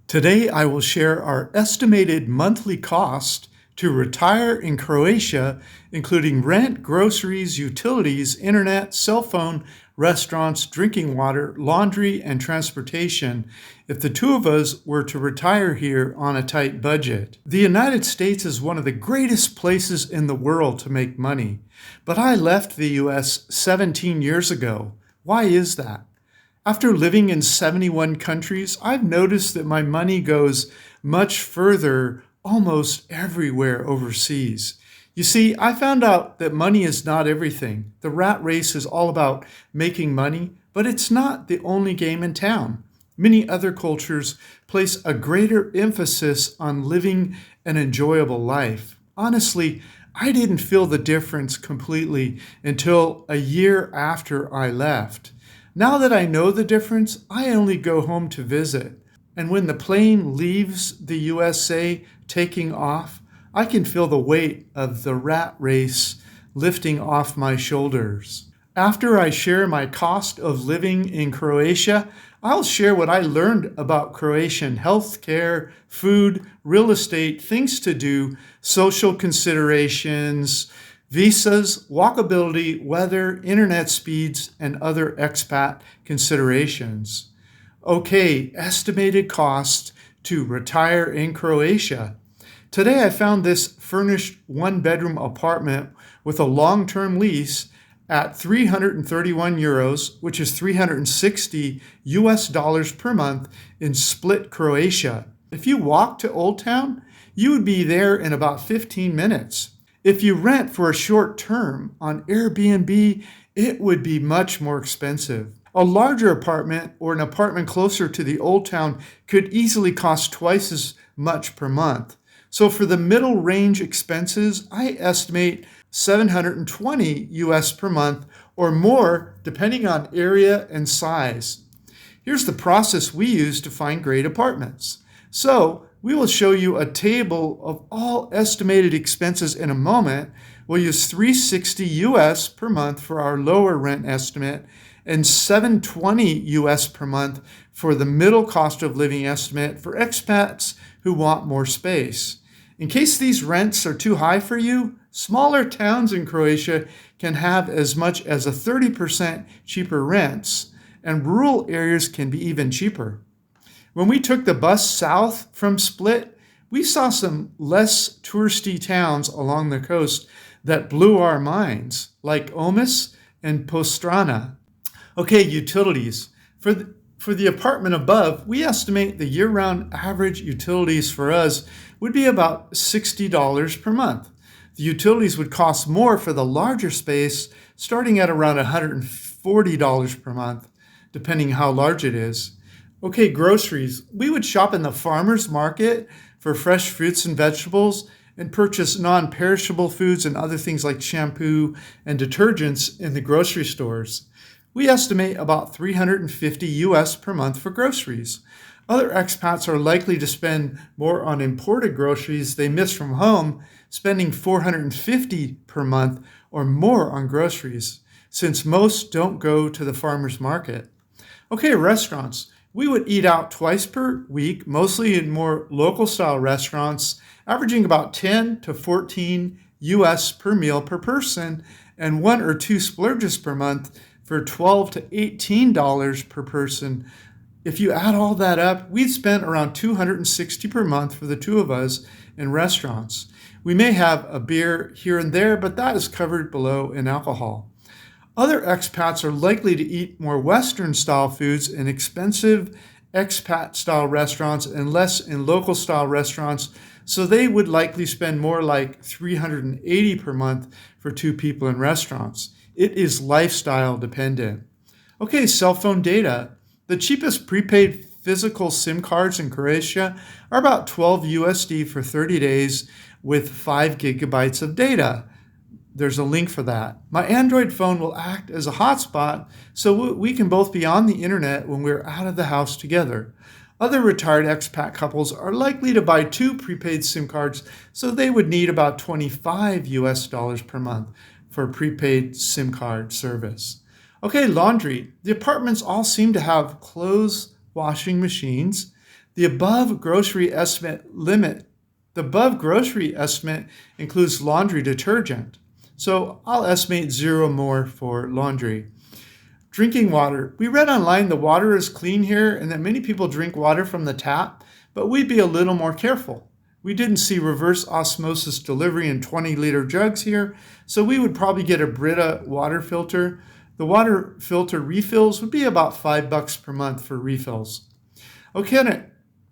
Today I will share our estimated monthly cost to retire in Croatia, including rent, groceries, utilities, internet, cell phone, restaurants, drinking water, laundry, and transportation if the two of us were to retire here on a tight budget. The United States is one of the greatest places in the world to make money, but I left the US 17 years ago. Why is that? After living in 71 countries, I've noticed that my money goes much further almost everywhere overseas. You see, I found out that money is not everything. The rat race is all about making money, but it's not the only game in town. Many other cultures place a greater emphasis on living an enjoyable life. Honestly, I didn't feel the difference completely until a year after I left. Now that I know the difference, I only go home to visit. And when the plane leaves the USA taking off, I can feel the weight of the rat race lifting off my shoulders. After I share my cost of living in Croatia, I'll share what I learned about Croatian healthcare, food, real estate, things to do, social considerations, visas, walkability, weather, internet speeds, and other expat considerations. Okay, estimated cost to retire in Croatia. Today I found this furnished one-bedroom apartment with a long-term lease at 331 euros, which is $360 per month in Split, Croatia. If you walk to Old Town, you would be there in about 15 minutes. If you rent for a short term on Airbnb, it would be much more expensive. A larger apartment or an apartment closer to the Old Town could easily cost twice as much per month. So for the middle range expenses, I estimate $720 per month or more depending on area and size. Here's the process we use to find great apartments. So we will show you a table of all estimated expenses in a moment. We'll use $360 per month for our lower rent estimate and $720 per month for the middle cost of living estimate for expats who want more space. In case these rents are too high for you, smaller towns in Croatia can have as much as a 30% cheaper rents, and rural areas can be even cheaper. When we took the bus south from Split, we saw some less touristy towns along the coast that blew our minds, like Omis and Postrana. Okay, utilities. For the apartment above, we estimate the year-round average utilities for us would be about $60 per month. The utilities would cost more for the larger space, starting at around $140 per month, depending how large it is. Okay, groceries. We would shop in the farmer's market for fresh fruits and vegetables and purchase non-perishable foods and other things like shampoo and detergents in the grocery stores. We estimate about $350 per month for groceries. Other expats are likely to spend more on imported groceries they miss from home, spending $450 per month or more on groceries, since most don't go to the farmer's market. Okay, restaurants. We would eat out twice per week, mostly in more local-style restaurants, averaging about $10 to $14 per meal per person, and 1 or 2 splurges per month for $12 to $18 per person. If you add all that up, we'd spend around $260 per month for the two of us in restaurants. We may have a beer here and there, but that is covered below in alcohol. Other expats are likely to eat more Western-style foods in expensive expat-style restaurants and less in local-style restaurants, so they would likely spend more like $380 per month for 2 people in restaurants. It is lifestyle dependent. Okay, cell phone data. The cheapest prepaid physical SIM cards in Croatia are about $12 for 30 days with 5 gigabytes of data. There's a link for that. My Android phone will act as a hotspot so we can both be on the internet when we're out of the house together. Other retired expat couples are likely to buy 2 prepaid SIM cards, so they would need about $25 per month for prepaid SIM card service. Okay, laundry. The apartments all seem to have clothes washing machines. The above grocery estimate includes laundry detergent. So I'll estimate 0 more for laundry. Drinking water. We read online the water is clean here and that many people drink water from the tap, but we'd be a little more careful. We didn't see reverse osmosis delivery in 20-liter jugs here, so we would probably get a Brita water filter. The water filter refills would be about $5 per month for refills. Okay,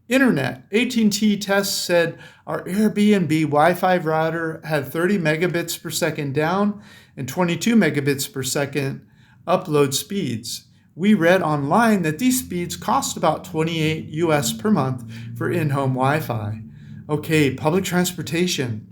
internet. AT&T tests said our Airbnb Wi-Fi router had 30 megabits per second down and 22 megabits per second upload speeds. We read online that these speeds cost about $28 US per month for in-home Wi-Fi. Okay, public transportation.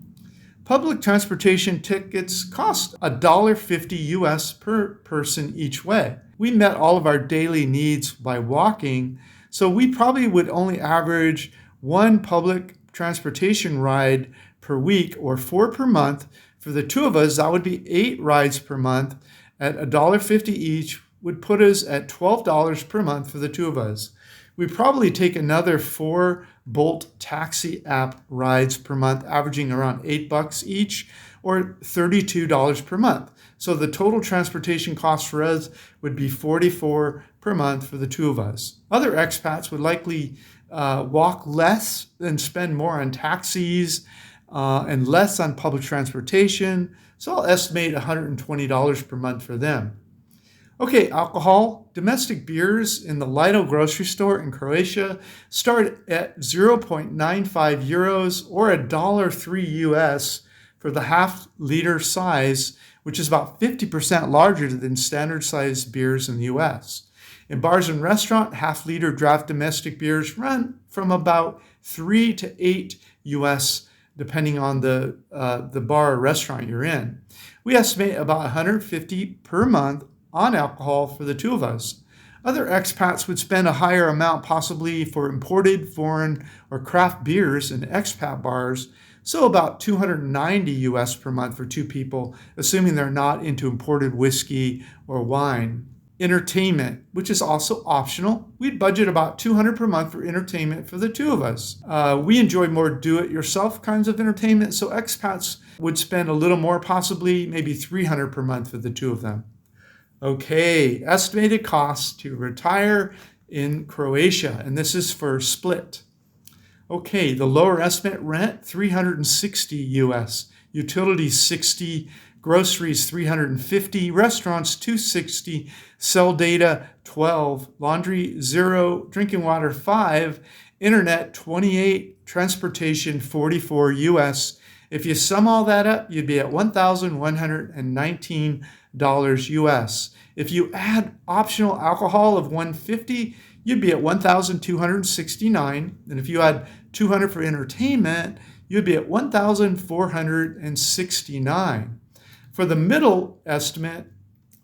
Public transportation tickets cost $1.50 US per person each way. We met all of our daily needs by walking, so we probably would only average 1 public transportation ride per week or 4 per month. For the 2 of us, that would be 8 rides per month at $1.50 each, would put us at $12 per month for the 2 of us. We'd probably take another 4 Bolt taxi app rides per month, averaging around $8 each, or $32 per month. So the total transportation cost for us would be $44 per month for the 2 of us. Other expats would likely walk less and spend more on taxis and less on public transportation. So I'll estimate $120 per month for them. Okay, alcohol. Domestic beers in the Lidl grocery store in Croatia start at 0.95 euros or $1.03 US for the half-liter size, which is about 50% larger than standard-sized beers in the US. In bars and restaurants, half-liter draft domestic beers run from about 3 to 8 US, depending on the bar or restaurant you're in. We estimate about $150 per month on alcohol for the 2 of us. Other expats would spend a higher amount possibly for imported, foreign, or craft beers in expat bars, so about $290 US per month for 2 people, assuming they're not into imported whiskey or wine. Entertainment, which is also optional. We'd budget about $200 per month for entertainment for the 2 of us. We enjoy more do-it-yourself kinds of entertainment, so expats would spend a little more, possibly maybe $300 per month for the 2 of them. Okay, estimated cost to retire in Croatia, and this is for split. Okay, the lower estimate: rent $360 US, utilities $60, groceries $350, restaurants $260, cell data $12, laundry $0, drinking water $5, internet $28, transportation $44 US. If you sum all that up, you'd be at $1,119 US. If you add optional alcohol of $150, you'd be at $1,269. And if you add $200 for entertainment, you'd be at $1,469. For the middle estimate,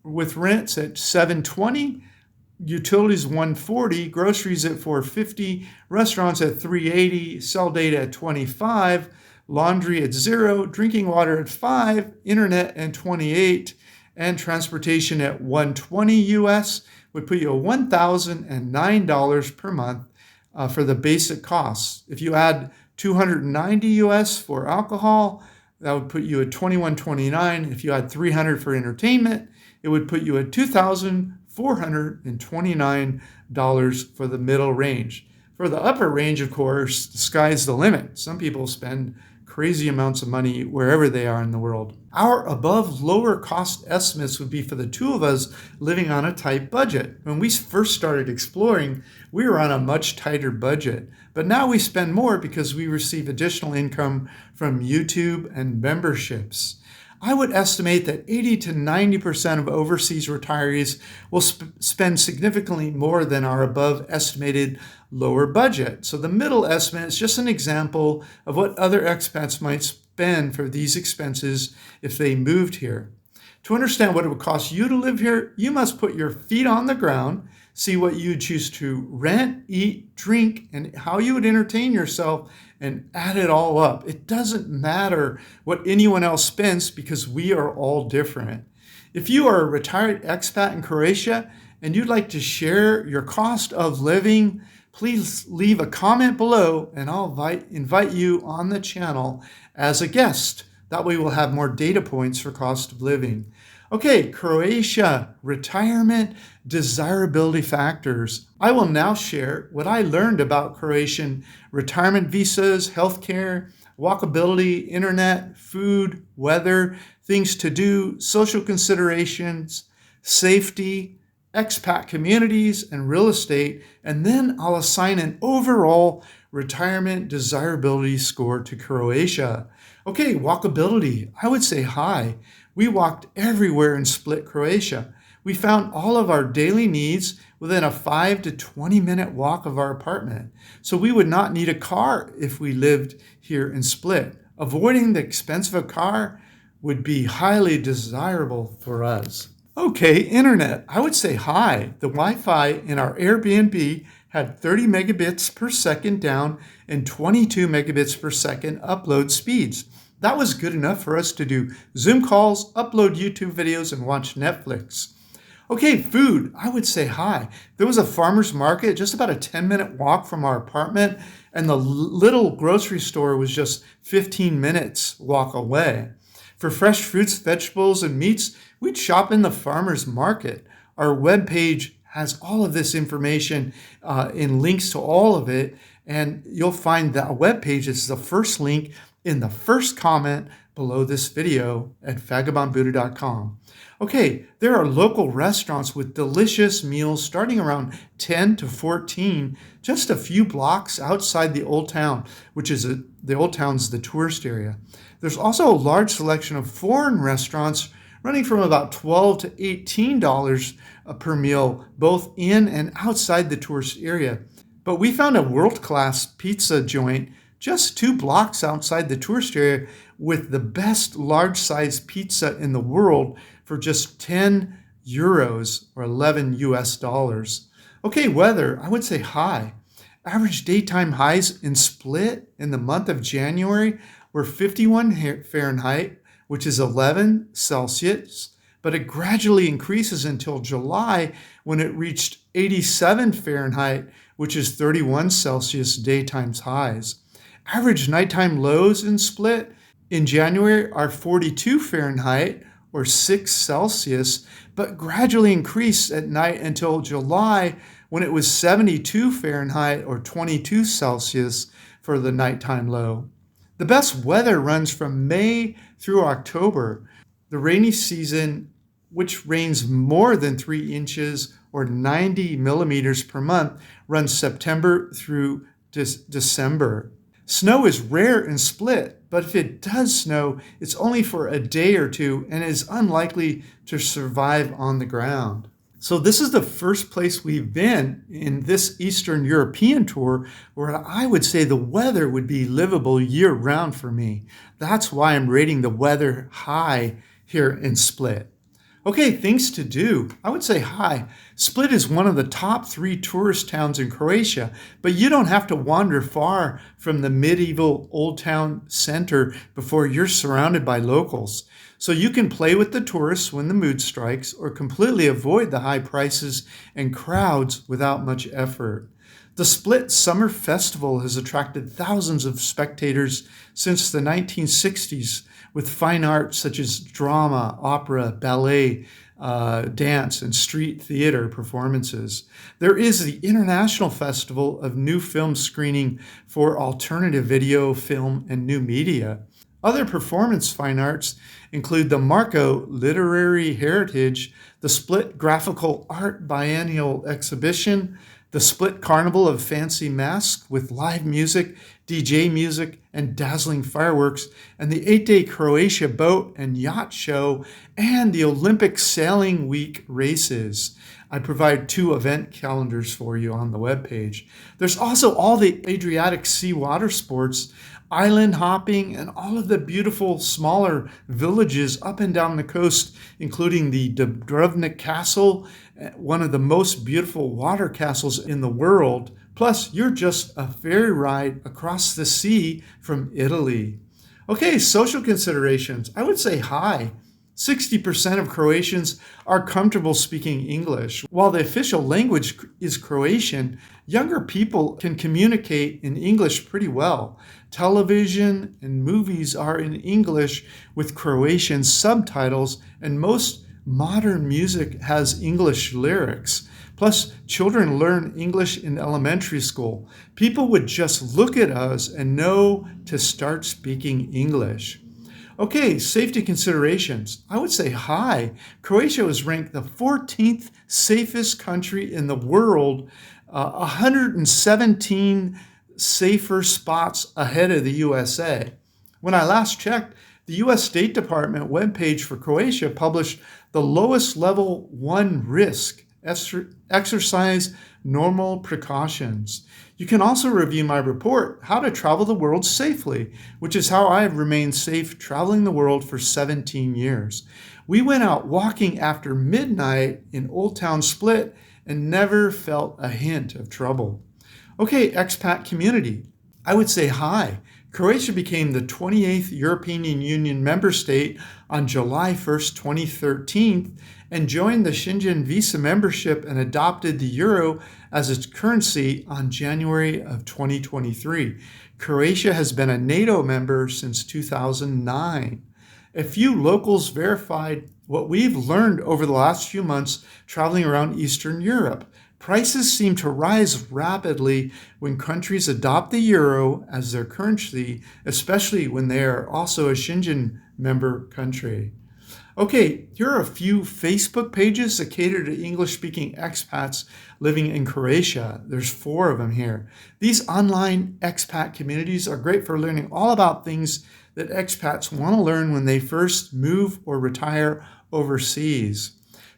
with rents at $720, utilities $140, groceries at $450, restaurants at $380, cell data at $25, laundry at $0, drinking water at $5, internet at $28, and transportation at $120 US, would put you at $1,009 per month for the basic costs. If you add $290 US for alcohol, that would put you at $2,129. If you add $300 for entertainment, it would put you at $2,429 for the middle range. For the upper range, of course, the sky's the limit. Some people spend crazy amounts of money wherever they are in the world. Our above lower cost estimates would be for the 2 of us living on a tight budget. When we first started exploring, we were on a much tighter budget, but now we spend more because we receive additional income from YouTube and memberships. I would estimate that 80 to 90% of overseas retirees will spend significantly more than our above estimated lower budget. So the middle estimate is just an example of what other expats might spend for these expenses if they moved here. To understand what it would cost you to live here, you must put your feet on the ground, see what you choose to rent, eat, drink, and how you would entertain yourself, and add it all up. It doesn't matter what anyone else spends because we are all different. If you are a retired expat in Croatia and you'd like to share your cost of living please leave a comment below and I'll invite you on the channel as a guest. That way we'll have more data points for cost of living. Okay, Croatia retirement desirability factors. I will now share what I learned about Croatian retirement visas, healthcare, walkability, internet, food, weather, things to do, social considerations, safety, expat communities, and real estate, and then I'll assign an overall retirement desirability score to Croatia. Okay, walkability, I would say high. We walked everywhere in Split, Croatia. We found all of our daily needs within a 5 to 20 minute walk of our apartment. So we would not need a car if we lived here in Split. Avoiding the expense of a car would be highly desirable for us. Okay, internet, I would say high. The Wi-Fi in our Airbnb had 30 megabits per second down and 22 megabits per second upload speeds. That was good enough for us to do Zoom calls, upload YouTube videos, and watch Netflix. Okay, food, I would say high. There was a farmer's market just about a 10-minute walk from our apartment, and the little grocery store was just 15 minutes walk away. For fresh fruits, vegetables, and meats, we'd shop in the farmer's market. Our webpage has all of this information in links to all of it, and you'll find that webpage is the first link in the first comment below this video at vagabondbuddha.com. Okay, there are local restaurants with delicious meals starting around 10 to 14, just a few blocks outside the Old Town, which is the Old Town's the tourist area. There's also a large selection of foreign restaurants running from about $12 to $18 per meal, both in and outside the tourist area. But we found a world-class pizza joint just 2 blocks outside the tourist area with the best large-sized pizza in the world for just 10 euros or 11 US dollars. Okay, weather, I would say high. Average daytime highs in Split in the month of January were 51 Fahrenheit, which is 11 Celsius, but it gradually increases until July when it reached 87 Fahrenheit, which is 31 Celsius daytime highs. Average nighttime lows in Split in January are 42 Fahrenheit or 6 Celsius, but gradually increase at night until July when it was 72 Fahrenheit or 22 Celsius for the nighttime low. The best weather runs from May through October. The rainy season, which rains more than 3 inches or 90 millimeters per month, runs September through December. Snow is rare in Split, but if it does snow, it's only for a day or two and is unlikely to survive on the ground. So this is the first place we've been in this Eastern European tour where I would say the weather would be livable year-round for me. That's why I'm rating the weather high here in Split. Okay, things to do. I would say high. Split is one of the top 3 tourist towns in Croatia, but you don't have to wander far from the medieval Old Town center before you're surrounded by locals. So you can play with the tourists when the mood strikes or completely avoid the high prices and crowds without much effort. The Split Summer Festival has attracted thousands of spectators since the 1960s with fine arts such as drama, opera, ballet, dance, and street theater performances. There is the International Festival of New Film Screening for alternative video, film, and new media. Other performance fine arts include the Marco Literary Heritage, the Split Graphical Art Biennial Exhibition, the Split Carnival of Fancy Masks with live music, DJ music, and dazzling fireworks, and the 8-day Croatia boat and yacht show, and the Olympic Sailing Week races. I provide 2 event calendars for you on the webpage. There's also all the Adriatic Sea water sports, island hopping, and all of the beautiful smaller villages up and down the coast, including the Dubrovnik Castle, one of the most beautiful water castles in the world. Plus, you're just a ferry ride across the sea from Italy. Okay, social considerations. I would say high. 60% of Croatians are comfortable speaking English. While the official language is Croatian, younger people can communicate in English pretty well. Television and movies are in English with Croatian subtitles, and most modern music has English lyrics. Plus, children learn English in elementary school. People would just look at us and know to start speaking English. Okay, safety considerations. I would say high. Croatia was ranked the 14th safest country in the world, 117 safer spots ahead of the USA. When I last checked, the U.S. State Department webpage for Croatia published the lowest level 1 risk, exercise normal precautions. You can also review my report, How to Travel the World Safely, which is how I have remained safe traveling the world for 17 years. We went out walking after midnight in Old Town Split and never felt a hint of trouble. Okay, expat community. I would say high. Croatia became the 28th European Union member state on July 1st, 2013, and joined the Schengen Visa membership and adopted the euro as its currency on January of 2023. Croatia has been a NATO member since 2009. A few locals verified what we've learned over the last few months traveling around Eastern Europe. Prices seem to rise rapidly when countries adopt the euro as their currency, especially when they are also a Schengen member country. Okay, here are a few Facebook pages that cater to English-speaking expats living in Croatia. There's 4 of them here. These online expat communities are great for learning all about things that expats want to learn when they first move or retire overseas.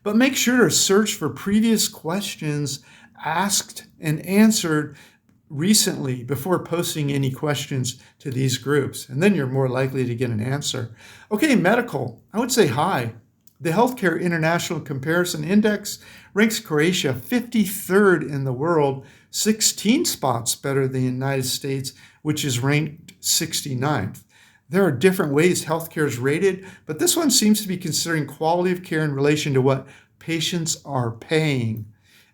But make sure to search for previous questions asked and answered recently before posting any questions to these groups, and then you're more likely to get an answer. Okay, medical, I would say high. The Healthcare International Comparison Index ranks Croatia 53rd in the world, 16 spots better than the United States, which is ranked 69th. There are different ways healthcare is rated, but this one seems to be considering quality of care in relation to what patients are paying.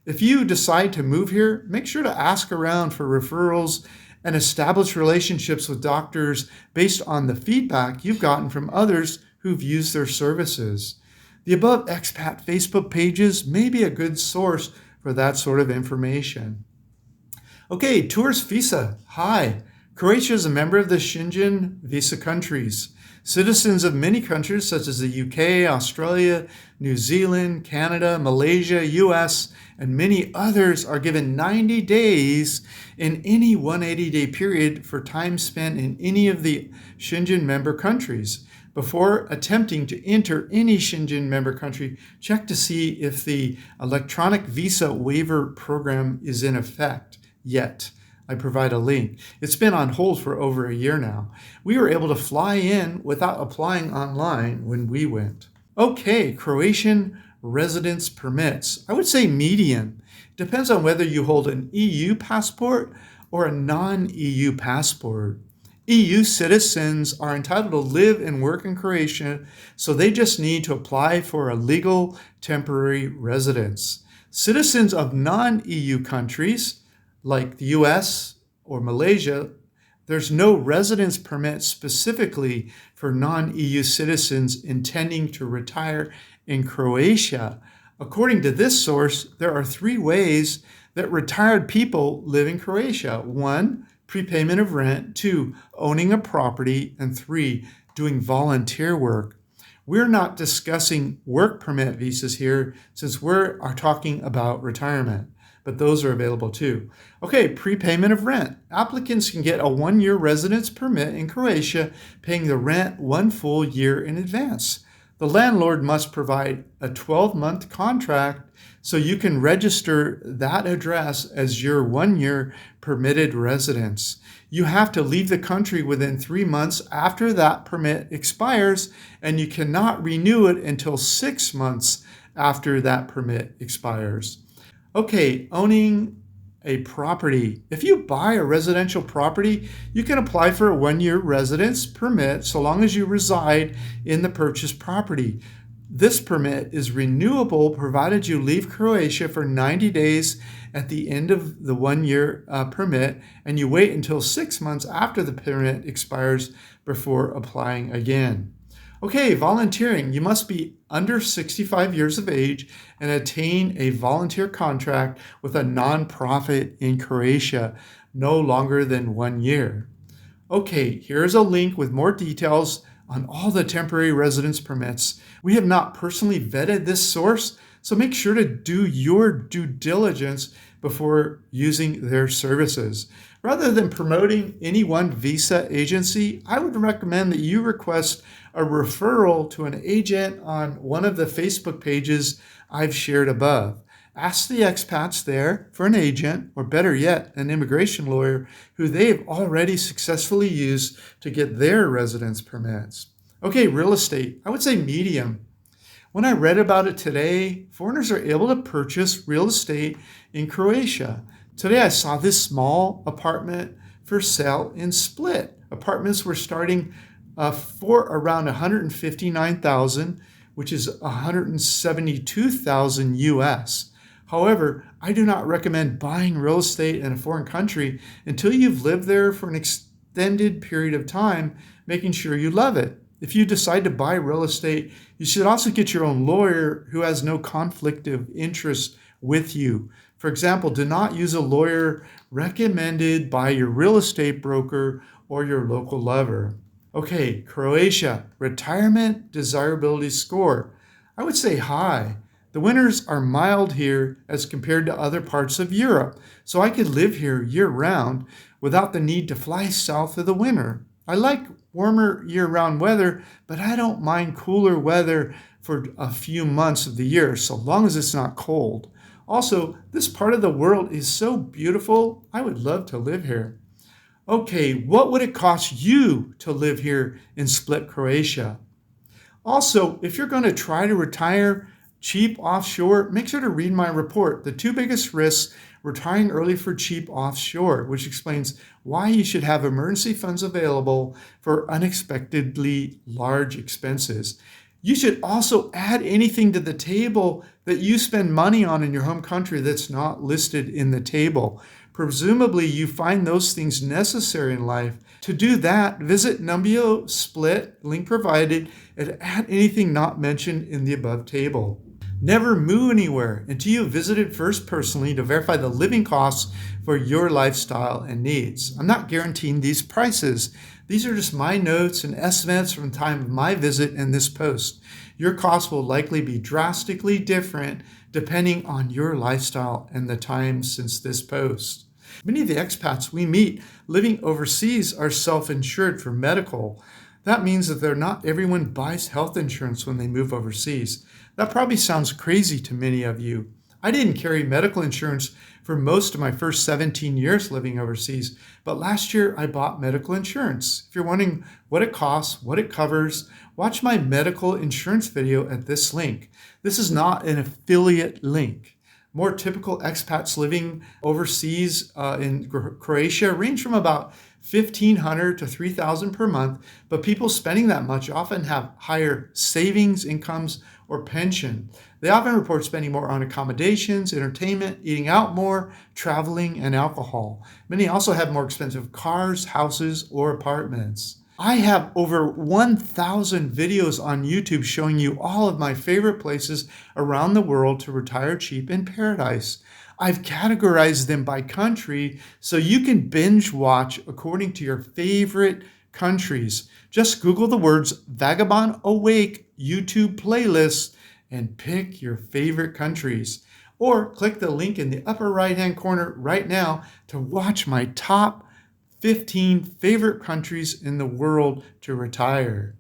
If you decide to move here, make sure to ask around for referrals and establish relationships with doctors based on the feedback you've gotten from others who've used their services. The above expat Facebook pages may be a good source for that sort of information. Okay, tourist visa. Hi. Croatia is a member of the Schengen visa countries. Citizens of many countries such as the UK, Australia, New Zealand, Canada, Malaysia, US, and many others are given 90 days in any 180-day period for time spent in any of the Schengen member countries. Before attempting to enter any Schengen member country, check to see if the electronic visa waiver program is in effect yet. I provide a link. It's been on hold for over a year now. We were able to fly in without applying online when we went. Okay, Croatian residence permits. I would say medium. Depends on whether you hold an EU passport or a non-EU passport. EU citizens are entitled to live and work in Croatia, so they just need to apply for a legal temporary residence. Citizens of non-EU countries, like the US or Malaysia, there's no residence permit specifically for non-EU citizens intending to retire in Croatia. According to this source, there are 3 ways that retired people live in Croatia. 1, prepayment of rent. 2, owning a property. And 3, doing volunteer work. We're not discussing work permit visas here since we are talking about retirement, but those are available too. Okay, prepayment of rent. Applicants can get a 1-year residence permit in Croatia, paying the rent 1 full year in advance. The landlord must provide a 12-month contract so you can register that address as your 1-year permitted residence. You have to leave the country within 3 months after that permit expires, and you cannot renew it until 6 months after that permit expires. Okay, owning a property. If you buy a residential property, you can apply for a 1-year residence permit so long as you reside in the purchased property. This permit is renewable provided you leave Croatia for 90 days at the end of the 1-year permit, and you wait until 6 months after the permit expires before applying again. Okay, volunteering. You must be under 65 years of age and attain a volunteer contract with a nonprofit in Croatia no longer than 1 year. Okay, here's a link with more details on all the temporary residence permits. We have not personally vetted this source, so make sure to do your due diligence before using their services. Rather than promoting any one visa agency, I would recommend that you request a referral to an agent on one of the Facebook pages I've shared above. Ask the expats there for an agent, or better yet, an immigration lawyer who they've already successfully used to get their residence permits. Okay, real estate. I would say medium. When I read about it today, foreigners are able to purchase real estate in Croatia. Today I saw this small apartment for sale in Split. Apartments were starting for around $159,000, which is $172,000 US. However, I do not recommend buying real estate in a foreign country until you've lived there for an extended period of time, making sure you love it. If you decide to buy real estate, you should also get your own lawyer who has no conflict of interest with you. For example, do not use a lawyer recommended by your real estate broker or your local lover. Okay, Croatia, retirement desirability score. I would say high. The winters are mild here as compared to other parts of Europe, so I could live here year-round without the need to fly south for the winter. I like warmer year-round weather, but I don't mind cooler weather for a few months of the year, so long as it's not cold. Also, this part of the world is so beautiful, I would love to live here. Okay, what would it cost you to live here in Split, Croatia? Also, if you're going to try to retire cheap offshore, make sure to read my report, The 2 Biggest Risks Retiring Early for Cheap Offshore, which explains why you should have emergency funds available for unexpectedly large expenses. You should also add anything to the table that you spend money on in your home country that's not listed in the table. Presumably, you find those things necessary in life. To do that, visit Numbeo Split, link provided, and add anything not mentioned in the above table. Never move anywhere until you visited first personally to verify the living costs for your lifestyle and needs. I'm not guaranteeing these prices. These are just my notes and estimates from the time of my visit and this post. Your costs will likely be drastically different depending on your lifestyle and the time since this post. Many of the expats we meet living overseas are self-insured for medical. That means that not everyone buys health insurance when they move overseas. That probably sounds crazy to many of you. I didn't carry medical insurance for most of my first 17 years living overseas, but last year I bought medical insurance. If you're wondering what it costs, what it covers, watch my medical insurance video at this link. This is not an affiliate link. More typical expats living overseas in Croatia range from about $1,500 to $3,000 per month, but people spending that much often have higher savings, incomes, or pension. They often report spending more on accommodations, entertainment, eating out more, traveling, and alcohol. Many also have more expensive cars, houses, or apartments. I have over 1,000 videos on YouTube showing you all of my favorite places around the world to retire cheap in paradise. I've categorized them by country so you can binge watch according to your favorite countries. Just Google the words Vagabond Awake YouTube playlist and pick your favorite countries. Or click the link in the upper right-hand corner right now to watch my top 15 favorite countries in the world to retire.